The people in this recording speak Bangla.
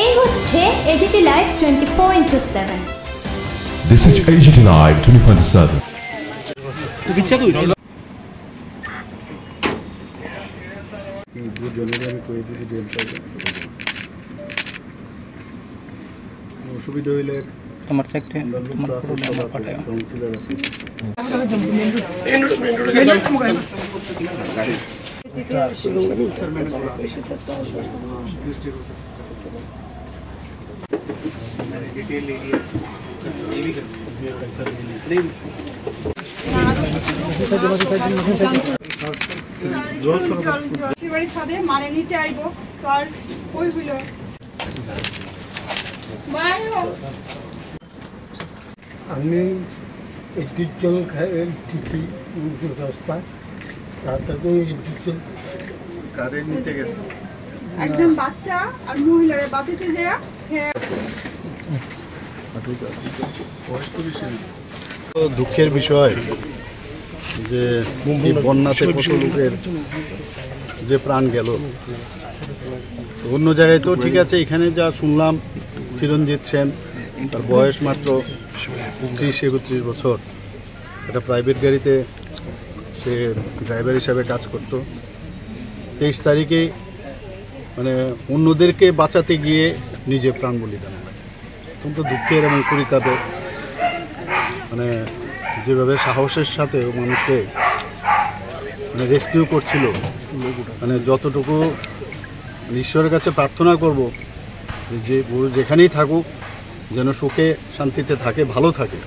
এই হচ্ছে AGT live 24/7। This is AGT Live 24/7. অসুবিধা হইলে তোমার চাকরি তোমার পাঠায় আমি একটু জল ঠিকই রাস্তা তাড়াতাড়ি একটু কারেন্ট নিতে গেছে একজন বাচ্চা আর মহিলারা বাতিতে দেয়া দুঃখের বিষয় যে বন্যাতে কত লোকের যে প্রাণ গেল। অন্য জায়গায় তো ঠিক আছে, এখানে যা শুনলাম চিরঞ্জিত সেন, তার বয়স মাত্র 30-31 বছর, একটা প্রাইভেট গাড়িতে সে ড্রাইভার হিসাবে কাজ করত। 23 তারিখে মানে অন্যদেরকে বাঁচাতে গিয়ে নিজে প্রাণ বলিদান হয়। অত্যন্ত দুঃখের এবং পরিতাপের, মানে যেভাবে সাহসের সাথে মানুষকে মানে রেস্কিউ করছিল, মানে যতটুকু ঈশ্বরের কাছে প্রার্থনা করব যে যেখানেই থাকুক যেন সুখে শান্তিতে থাকে, ভালো থাকে।